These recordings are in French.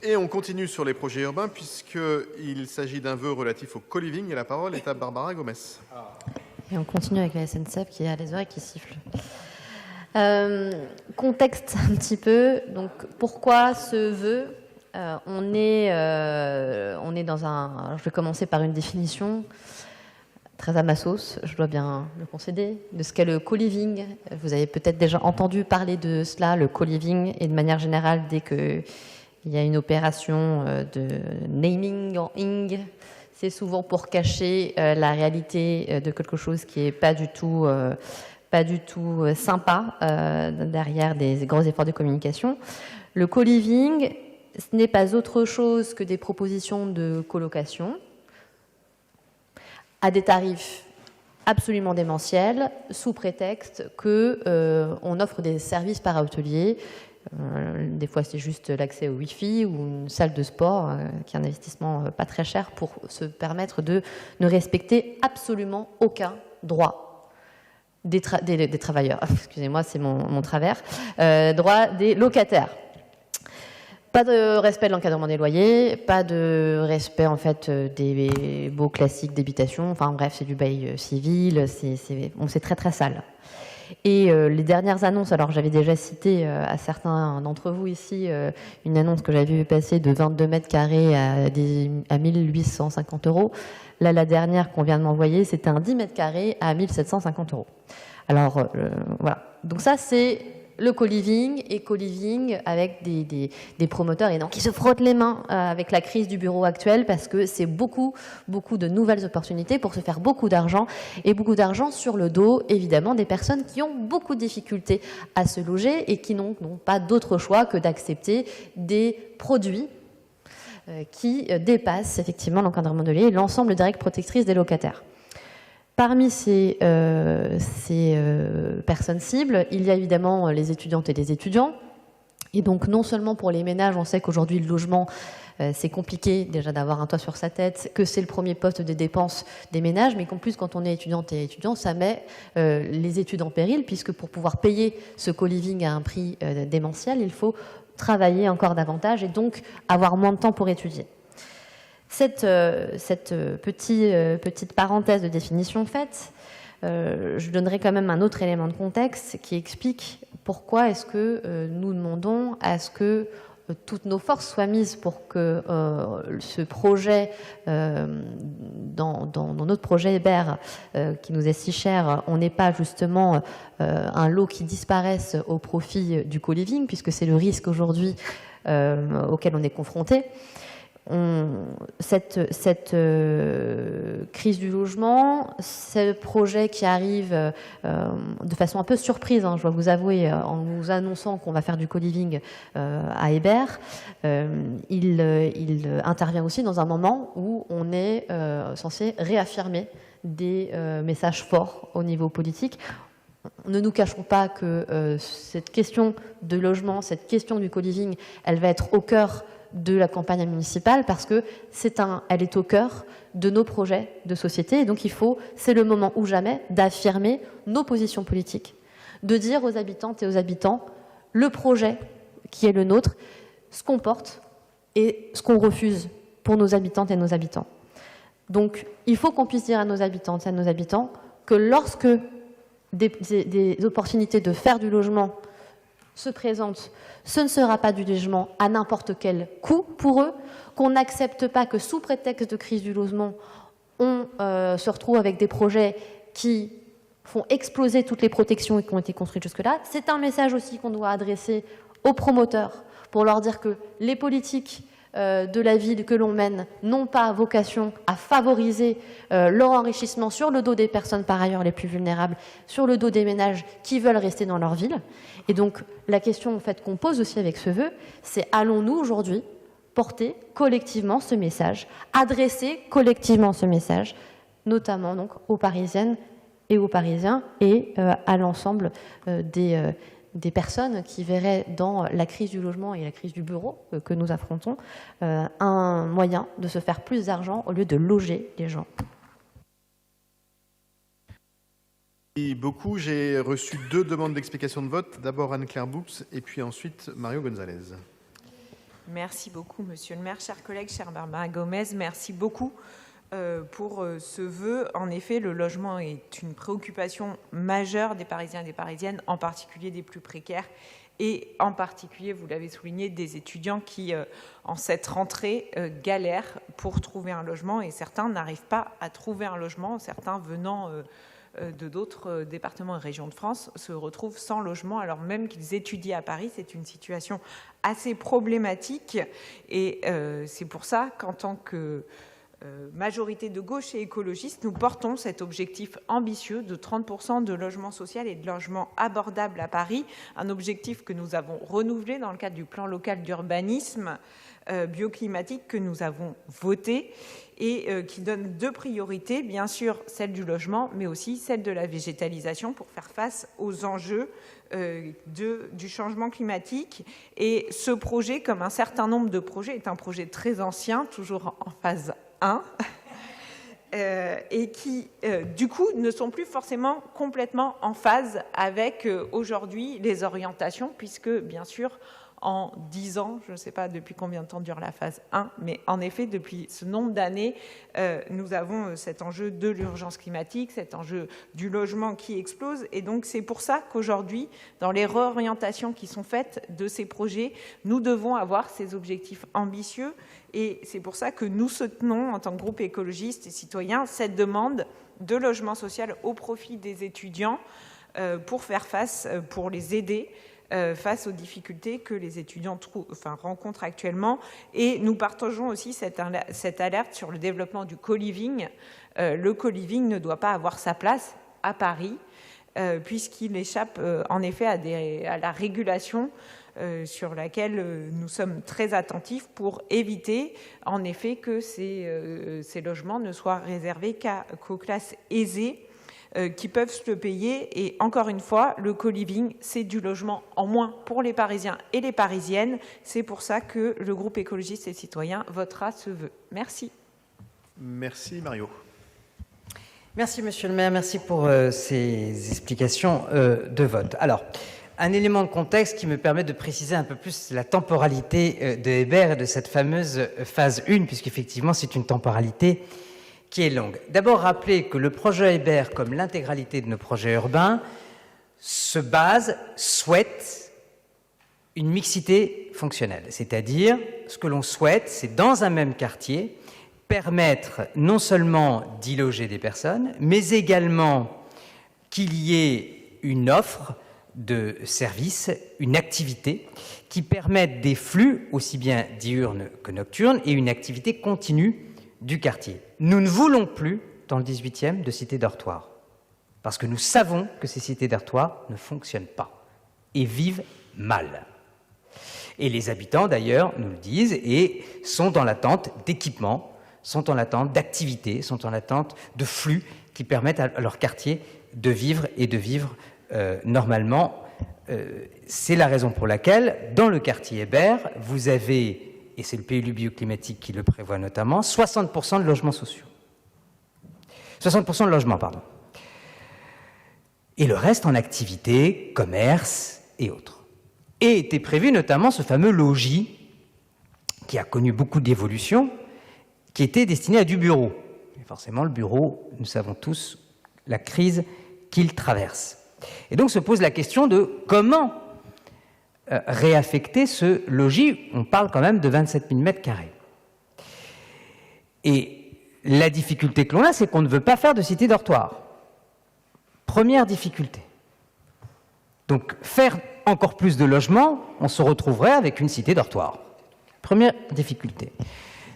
Et on continue sur les projets urbains puisqu'il s'agit d'un vœu relatif au co-living et la parole est à Barbara Gomes. Et on continue avec la SNCF qui a les oreilles qui sifflent. Contexte un petit peu. Donc pourquoi ce vœu on est dans un... Alors je vais commencer par une définition très à ma sauce, je dois bien le concéder, de ce qu'est le co-living. Vous avez peut-être déjà entendu parler de cela, le co-living, et de manière générale, dès qu'il y a une opération de naming en ing, c'est souvent pour cacher la réalité de quelque chose qui n'est pas du tout sympa derrière des gros efforts de communication. Le co-living, ce n'est pas autre chose que des propositions de colocation à des tarifs absolument démentiels, sous prétexte qu'on offre des services par hôtelier. Des fois, c'est juste l'accès au Wi-Fi ou une salle de sport, qui est un investissement pas très cher pour se permettre de ne respecter absolument aucun droit des travailleurs. Excusez-moi, c'est mon travers. Droit des locataires. Pas de respect de l'encadrement des loyers, pas de respect en fait des baux classiques d'habitation. Enfin bref, c'est du bail civil, c'est très très sale. Et les dernières annonces, alors j'avais déjà cité à certains d'entre vous ici une annonce que j'avais vu passer de 22 mètres carrés à 1850 €. Là, la dernière qu'on vient de m'envoyer, c'était un 10 mètres carrés à 1750 €. Alors voilà, donc ça c'est le co-living et co-living avec des promoteurs et donc qui se frottent les mains avec la crise du bureau actuel parce que c'est beaucoup de nouvelles opportunités pour se faire beaucoup d'argent et beaucoup d'argent sur le dos évidemment des personnes qui ont beaucoup de difficultés à se loger et qui n'ont pas d'autre choix que d'accepter des produits qui dépassent effectivement l'encadrement de loyer et l'ensemble des règles protectrices des locataires. Parmi ces personnes cibles, il y a évidemment les étudiantes et les étudiants. Et donc non seulement pour les ménages, on sait qu'aujourd'hui le logement, c'est compliqué déjà d'avoir un toit sur sa tête, que c'est le premier poste des dépenses des ménages, mais qu'en plus quand on est étudiante et étudiant, ça met les études en péril, puisque pour pouvoir payer ce co-living à un prix démentiel, il faut travailler encore davantage et donc avoir moins de temps pour étudier. Cette petite parenthèse de définition faite, je donnerai quand même un autre élément de contexte qui explique pourquoi est-ce que nous demandons à ce que toutes nos forces soient mises pour que ce projet, dans notre projet Hébert, qui nous est si cher, on n'ait pas justement un lot qui disparaisse au profit du co-living, puisque c'est le risque aujourd'hui auquel on est confronté. Cette crise du logement, ce projet qui arrive de façon un peu surprise, je dois vous avouer, en nous annonçant qu'on va faire du co-living à Hébert, il intervient aussi dans un moment où on est censé réaffirmer des messages forts au niveau politique. Ne nous cachons pas que cette question de logement, cette question du co-living, elle va être au cœur de la campagne municipale parce que elle est au cœur de nos projets de société. Et donc c'est le moment ou jamais d'affirmer nos positions politiques, de dire aux habitantes et aux habitants le projet qui est le nôtre, ce qu'on porte et ce qu'on refuse pour nos habitantes et nos habitants. Donc il faut qu'on puisse dire à nos habitantes et à nos habitants que lorsque des opportunités de faire du logement se présentent, ce ne sera pas du logement à n'importe quel coût pour eux, qu'on n'accepte pas que sous prétexte de crise du logement, on se retrouve avec des projets qui font exploser toutes les protections qui ont été construites jusque-là. C'est un message aussi qu'on doit adresser aux promoteurs pour leur dire que les politiques de la ville que l'on mène n'ont pas vocation à favoriser leur enrichissement sur le dos des personnes par ailleurs les plus vulnérables, sur le dos des ménages qui veulent rester dans leur ville. Et donc la question en fait, qu'on pose aussi avec ce vœu, c'est allons-nous aujourd'hui porter collectivement ce message, adresser collectivement ce message, notamment donc aux Parisiennes et aux Parisiens et à l'ensemble des personnes qui verraient dans la crise du logement et la crise du bureau que nous affrontons un moyen de se faire plus d'argent au lieu de loger les gens. Merci beaucoup. J'ai reçu 2 demandes d'explication de vote. D'abord Anne-Claire Boux et puis ensuite Mario Gonzalez. Merci beaucoup, Monsieur le maire. Chers collègues, chère Barbara Gomez, merci beaucoup pour ce vœu. En effet, le logement est une préoccupation majeure des Parisiens et des Parisiennes, en particulier des plus précaires, et en particulier, vous l'avez souligné, des étudiants qui, en cette rentrée, galèrent pour trouver un logement, et certains n'arrivent pas à trouver un logement, certains venant de d'autres départements et régions de France se retrouvent sans logement alors même qu'ils étudient à Paris. C'est une situation assez problématique, et c'est pour ça qu'en tant que majorité de gauche et écologiste, nous portons cet objectif ambitieux de 30% de logement social et de logement abordable à Paris, un objectif que nous avons renouvelé dans le cadre du plan local d'urbanisme bioclimatique que nous avons voté et qui donne deux priorités, bien sûr celle du logement, mais aussi celle de la végétalisation pour faire face aux enjeux du changement climatique. Et ce projet, comme un certain nombre de projets, est un projet très ancien, toujours en phase 1, et qui, du coup, ne sont plus forcément complètement en phase avec aujourd'hui les orientations, puisque, bien sûr, en 10 ans, je ne sais pas depuis combien de temps dure la phase 1, mais en effet, depuis ce nombre d'années, nous avons cet enjeu de l'urgence climatique, cet enjeu du logement qui explose. Et donc, c'est pour ça qu'aujourd'hui, dans les réorientations qui sont faites de ces projets, nous devons avoir ces objectifs ambitieux. Et c'est pour ça que nous soutenons, en tant que groupe écologiste et citoyen, cette demande de logement social au profit des étudiants pour faire face, pour les aider face aux difficultés que les étudiants rencontrent actuellement. Et nous partageons aussi cette alerte sur le développement du co-living. Le co-living ne doit pas avoir sa place à Paris, puisqu'il échappe en effet à la régulation sur laquelle nous sommes très attentifs pour éviter en effet que ces logements ne soient réservés qu'aux classes aisées qui peuvent se le payer. Et encore une fois, le co-living, c'est du logement en moins pour les Parisiens et les Parisiennes. C'est pour ça que le groupe écologiste et citoyen votera ce vœu. Merci. Merci Mario. Merci Monsieur le maire, merci pour ces explications de vote. Alors, un élément de contexte qui me permet de préciser un peu plus la temporalité de Hébert et de cette fameuse phase 1, puisqu'effectivement c'est une temporalité qui est longue. D'abord, rappeler que le projet Hébert, comme l'intégralité de nos projets urbains, souhaite une mixité fonctionnelle. C'est-à-dire, ce que l'on souhaite, c'est dans un même quartier, permettre non seulement d'y loger des personnes, mais également qu'il y ait une offre de services, une activité qui permette des flux aussi bien diurnes que nocturnes et une activité continue du quartier. Nous ne voulons plus, dans le 18e, de cités dortoirs, parce que nous savons que ces cités dortoirs ne fonctionnent pas et vivent mal. Et les habitants, d'ailleurs, nous le disent et sont dans l'attente d'équipements, sont en l'attente d'activités, sont en l'attente de flux qui permettent à leur quartier de vivre et de vivre normalement. C'est la raison pour laquelle, dans le quartier Hébert, vous avez, et c'est le PLU bioclimatique qui le prévoit notamment, 60% de logements sociaux. 60% de logements, pardon. Et le reste en activité, commerce et autres. Et était prévu notamment ce fameux logis, qui a connu beaucoup d'évolutions, qui était destiné à du bureau. Et forcément, le bureau, nous savons tous la crise qu'il traverse. Et donc se pose la question de comment réaffecter ce logis. On parle quand même de 27 000 mètres carrés. Et la difficulté que l'on a, c'est qu'on ne veut pas faire de cité dortoir. Première difficulté. Donc faire encore plus de logements, on se retrouverait avec une cité dortoir. Première difficulté.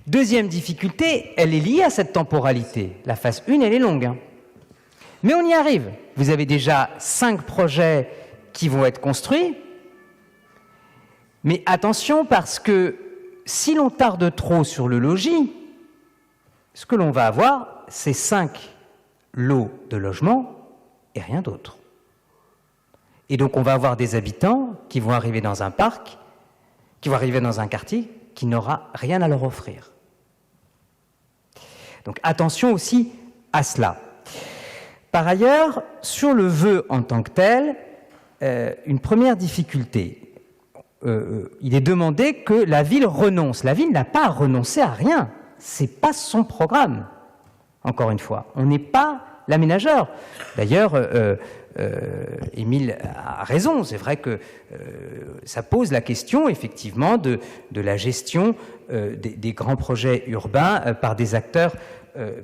Deuxième difficulté, elle est liée à cette temporalité. La phase 1, elle est longue. Hein. Mais on y arrive. Vous avez déjà 5 projets qui vont être construits. Mais attention, parce que si l'on tarde trop sur le logis, ce que l'on va avoir, c'est 5 lots de logements et rien d'autre. Et donc on va avoir des habitants qui vont arriver dans un parc, qui vont arriver dans un quartier, qui n'aura rien à leur offrir. Donc attention aussi à cela. Par ailleurs, sur le vœu en tant que tel, une première difficulté. il est demandé que la ville renonce. La ville n'a pas à renoncer à rien. C'est pas son programme. Encore une fois, on n'est pas l'aménageur. D'ailleurs, Émile a raison. C'est vrai que ça pose la question, effectivement, de la gestion des grands projets urbains par des acteurs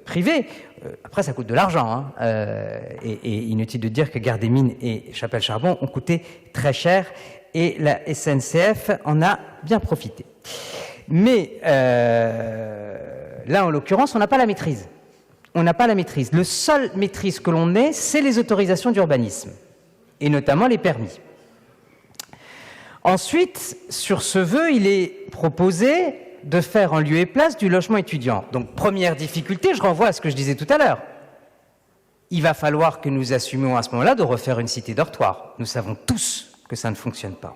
privés. Après, ça coûte de l'argent. Et inutile de dire que Gare des Mines et Chapelle-Charbon ont coûté très cher et la SNCF en a bien profité. Mais là, en l'occurrence, on n'a pas la maîtrise. On n'a pas la maîtrise. Le seul maîtrise que l'on ait, c'est les autorisations d'urbanisme, et notamment les permis. Ensuite, sur ce vœu, il est proposé de faire en lieu et place du logement étudiant. Donc, première difficulté, je renvoie à ce que je disais tout à l'heure. Il va falloir que nous assumions à ce moment-là de refaire une cité dortoir. Nous savons tous que ça ne fonctionne pas.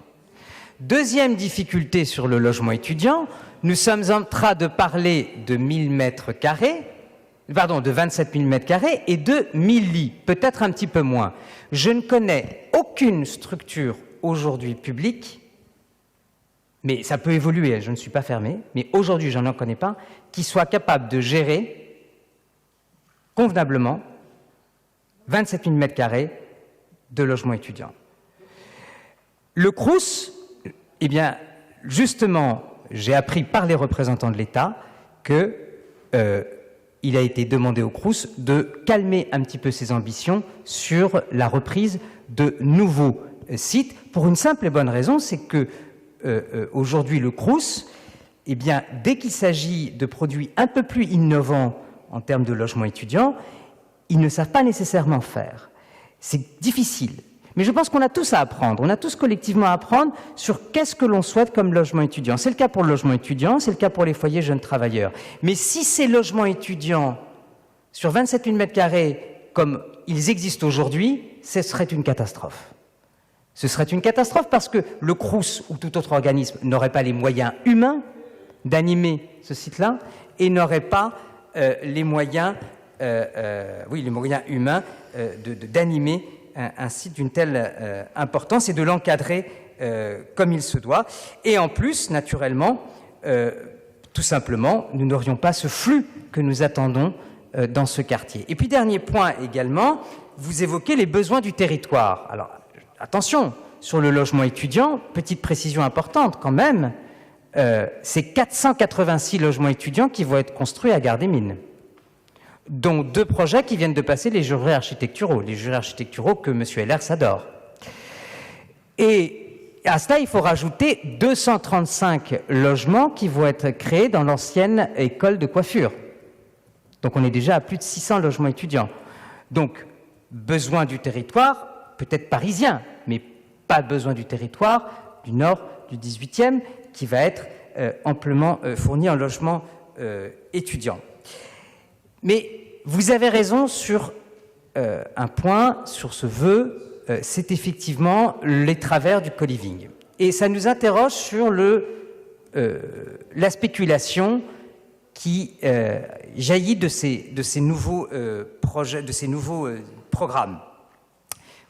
Deuxième difficulté sur le logement étudiant, nous sommes en train de parler de 1000 mètres carrés, de 27 000 mètres carrés et de 1000 lits, peut-être un petit peu moins. Je ne connais aucune structure aujourd'hui publique, mais ça peut évoluer, je ne suis pas fermé, mais aujourd'hui je n'en connais pas, qui soit capable de gérer convenablement 27 000 mètres carrés de logement étudiant. Le Crous, eh bien, justement, j'ai appris par les représentants de l'État que il a été demandé au Crous de calmer un petit peu ses ambitions sur la reprise de nouveaux sites, pour une simple et bonne raison, c'est que aujourd'hui le Crous, eh bien, dès qu'il s'agit de produits un peu plus innovants en termes de logement étudiant, ils ne savent pas nécessairement faire. C'est difficile. Mais je pense qu'on a tous à apprendre, on a tous collectivement à apprendre sur qu'est-ce que l'on souhaite comme logement étudiant. C'est le cas pour le logement étudiant, c'est le cas pour les foyers jeunes travailleurs. Mais si ces logements étudiants, sur 27 000 mètres carrés, comme ils existent aujourd'hui, ce serait une catastrophe. Ce serait une catastrophe parce que le Crous ou tout autre organisme n'aurait pas les moyens humains d'animer ce site-là et n'aurait pas les moyens humains d'animer un site d'une telle importance et de l'encadrer comme il se doit. Et en plus, naturellement, tout simplement, nous n'aurions pas ce flux que nous attendons dans ce quartier. Et puis, dernier point également, vous évoquez les besoins du territoire. Alors, attention, sur le logement étudiant, petite précision importante quand même, c'est 486 logements étudiants qui vont être construits à Gare des Mines, dont 2 projets qui viennent de passer les jurys architecturaux que M. Ehlers adore. Et à cela, il faut rajouter 235 logements qui vont être créés dans l'ancienne école de coiffure. Donc on est déjà à plus de 600 logements étudiants. Donc, besoin du territoire, peut-être parisien, mais pas besoin du territoire du nord du 18e, qui va être amplement fourni en logements étudiants. Mais vous avez raison sur un point, sur ce vœu, c'est effectivement les travers du co-living. Et ça nous interroge sur la spéculation qui jaillit de ces nouveaux projets, de ces nouveaux programmes.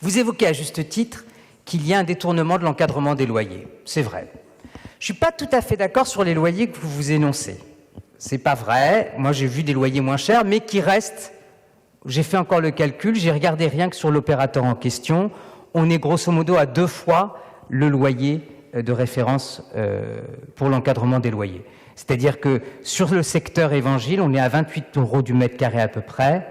Vous évoquez à juste titre qu'il y a un détournement de l'encadrement des loyers. C'est vrai. Je ne suis pas tout à fait d'accord sur les loyers que vous énoncez. C'est pas vrai. Moi, j'ai vu des loyers moins chers, mais qui restent. J'ai fait encore le calcul. J'ai regardé rien que sur l'opérateur en question. On est grosso modo à 2 fois le loyer de référence pour l'encadrement des loyers. C'est-à-dire que sur le secteur Évangile, on est à 28 € du mètre carré à peu près,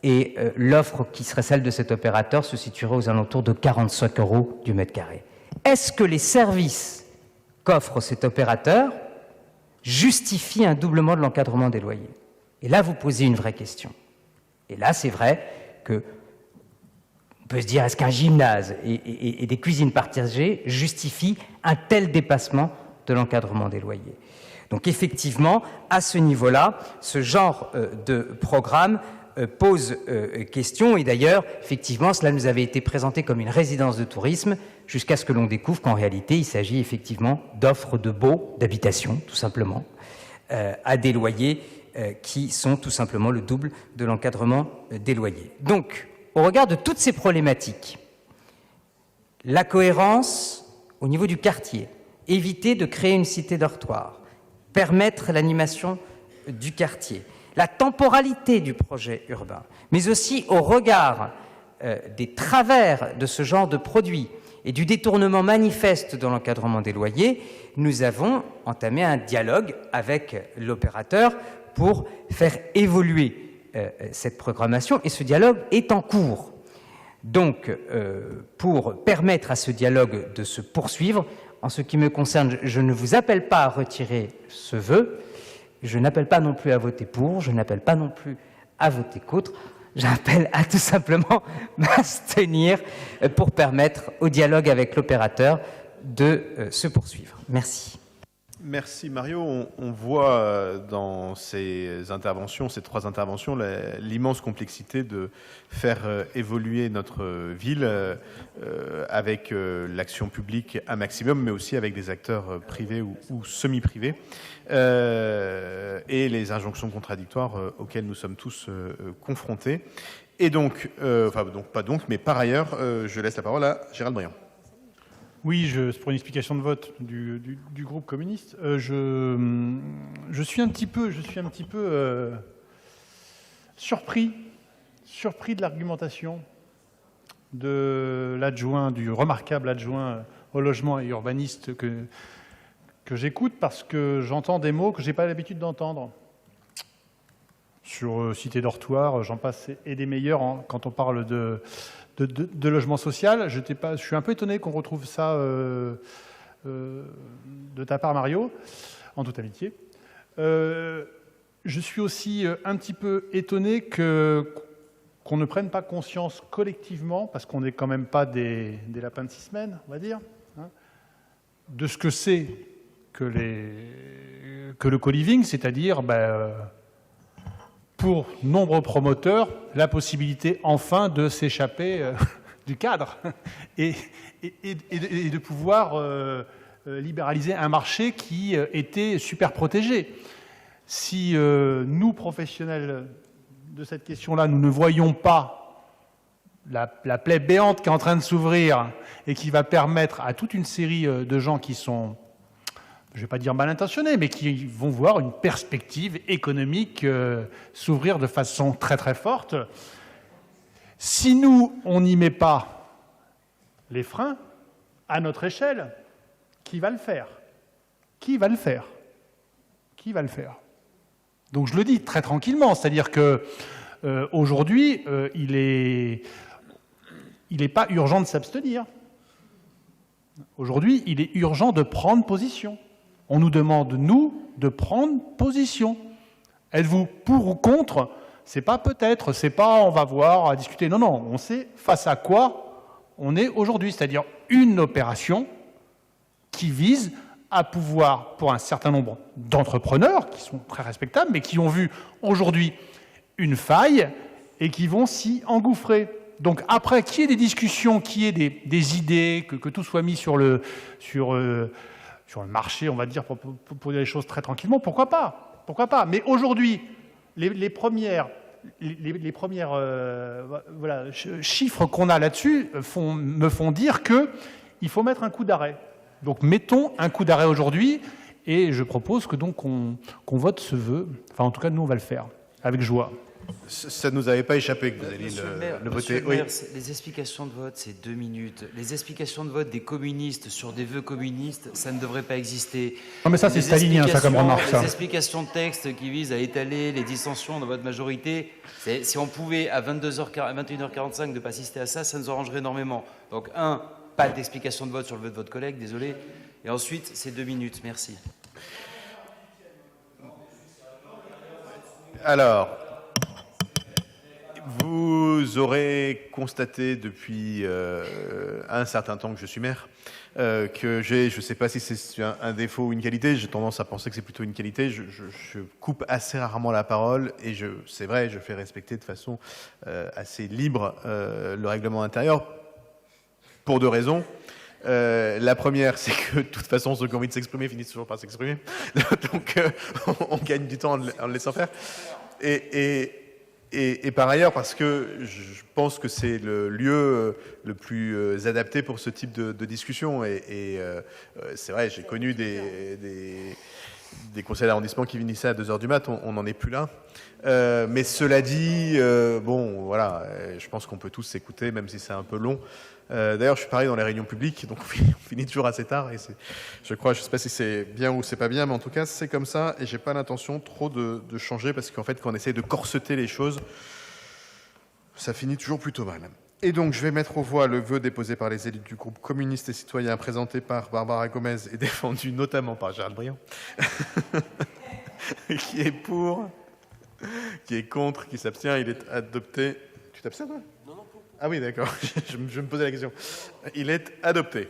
et l'offre qui serait celle de cet opérateur se situerait aux alentours de 45 € du mètre carré. Est-ce que les services qu'offre cet opérateur justifie un doublement de l'encadrement des loyers? Et là, vous posez une vraie question. Et là, c'est vrai que on peut se dire, est-ce qu'un gymnase et des cuisines partagées justifient un tel dépassement de l'encadrement des loyers? Donc effectivement, à ce niveau-là, ce genre de programme pose question. Et d'ailleurs, effectivement, cela nous avait été présenté comme une résidence de tourisme, jusqu'à ce que l'on découvre qu'en réalité, il s'agit effectivement d'offres de baux, d'habitation, tout simplement, à des loyers qui sont tout simplement le double de l'encadrement des loyers. Donc, au regard de toutes ces problématiques, la cohérence au niveau du quartier, éviter de créer une cité dortoir, permettre l'animation du quartier, la temporalité du projet urbain, mais aussi au regard des travers de ce genre de produit et du détournement manifeste dans l'encadrement des loyers, nous avons entamé un dialogue avec l'opérateur pour faire évoluer cette programmation, et ce dialogue est en cours. Donc, pour permettre à ce dialogue de se poursuivre, en ce qui me concerne, je ne vous appelle pas à retirer ce vœu, je n'appelle pas non plus à voter pour, je n'appelle pas non plus à voter contre, j'appelle à tout simplement m'abstenir pour permettre au dialogue avec l'opérateur de se poursuivre. Merci. Merci Mario. On voit dans ces interventions, ces 3 interventions, l'immense complexité de faire évoluer notre ville avec l'action publique un maximum, mais aussi avec des acteurs privés ou semi-privés, et les injonctions contradictoires auxquelles nous sommes tous confrontés. Et donc, mais par ailleurs, je laisse la parole à Gérald Briand. Oui, c'est pour une explication de vote du groupe communiste. Je suis un petit peu surpris de l'argumentation de du remarquable adjoint au logement et urbaniste que j'écoute, parce que j'entends des mots que j'ai pas l'habitude d'entendre. Sur cité dortoir, j'en passe et des meilleurs quand on parle de logement social. Je suis un peu étonné qu'on retrouve ça de ta part, Mario, en toute amitié. Je suis aussi un petit peu étonné qu'on ne prenne pas conscience collectivement, parce qu'on n'est quand même pas des lapins de 6 semaines, on va dire, hein, de ce que c'est que le co-living, c'est-à-dire pour nombreux promoteurs, la possibilité enfin de s'échapper du cadre et de pouvoir libéraliser un marché qui était super protégé. Si nous, professionnels de cette question-là, nous ne voyons pas la plaie béante qui est en train de s'ouvrir et qui va permettre à toute une série de gens qui sont, je ne vais pas dire mal intentionnés, mais qui vont voir une perspective économique s'ouvrir de façon très très forte. Si nous, on n'y met pas les freins, à notre échelle, qui va le faire ? Qui va le faire ? Qui va le faire ? Donc je le dis très tranquillement, c'est-à-dire que aujourd'hui, il n'est pas urgent de s'abstenir. Aujourd'hui, il est urgent de prendre position. On nous demande, nous, de prendre position. Êtes-vous pour ou contre ? C'est pas peut-être, c'est pas on va voir, à discuter. Non, non, on sait face à quoi on est aujourd'hui. C'est-à-dire une opération qui vise à pouvoir, pour un certain nombre d'entrepreneurs, qui sont très respectables, mais qui ont vu aujourd'hui une faille et qui vont s'y engouffrer. Donc après, qu'il y ait des discussions, qu'il y ait des idées, que tout soit mis sur le marché, on va dire, pour dire les choses très tranquillement, pourquoi pas ? Pourquoi pas ? Mais aujourd'hui, les premières chiffres qu'on a là-dessus me font dire qu'il faut mettre un coup d'arrêt. Donc mettons un coup d'arrêt aujourd'hui, et je propose que donc qu'on vote ce vœu. Enfin, en tout cas, nous, on va le faire, avec joie. Ça ne nous avait pas échappé que vous alliez le voter. Oui. Les explications de vote, c'est 2 minutes. Les explications de vote des communistes sur des vœux communistes, ça ne devrait pas exister. Non, mais ça, c'est stalinien, ça, comme remarque. Les explications de texte qui visent à étaler les dissensions dans votre majorité, si on pouvait, à 21h45, ne pas assister à ça, ça nous arrangerait énormément. Donc, pas d'explication de vote sur le vœu de votre collègue, désolé. Et ensuite, c'est 2 minutes. Merci. Alors, vous aurez constaté depuis un certain temps que je suis maire, que je ne sais pas si c'est un défaut ou une qualité, j'ai tendance à penser que c'est plutôt une qualité, je coupe assez rarement la parole et c'est vrai, je fais respecter de façon assez libre le règlement intérieur pour 2 raisons. La première, c'est que de toute façon, ceux qui ont envie de s'exprimer finissent toujours par s'exprimer. Donc, on gagne du temps en le laissant faire. Et par ailleurs, parce que je pense que c'est le lieu le plus adapté pour ce type de discussion. C'est vrai, j'ai connu des conseils d'arrondissement qui finissaient à 2h du mat', on n'en est plus là. Mais cela dit, bon, voilà, je pense qu'on peut tous s'écouter, même si c'est un peu long. D'ailleurs, je suis pareil dans les réunions publiques, donc on finit toujours assez tard. Et je crois, je ne sais pas si c'est bien ou c'est pas bien, mais en tout cas, c'est comme ça. Et j'ai pas l'intention trop de changer, parce qu'en fait, quand on essaye de corseter les choses, ça finit toujours plutôt mal. Et donc, je vais mettre aux voix le vœu déposé par les élus du groupe communiste et citoyen, présenté par Barbara Gomez et défendu notamment par Gérald Briand. Qui est pour, qui est contre, qui s'abstient, il est adopté. Tu t'abstiens, toi ? Non, non. Ah oui, d'accord, je me posais la question. Il est adopté.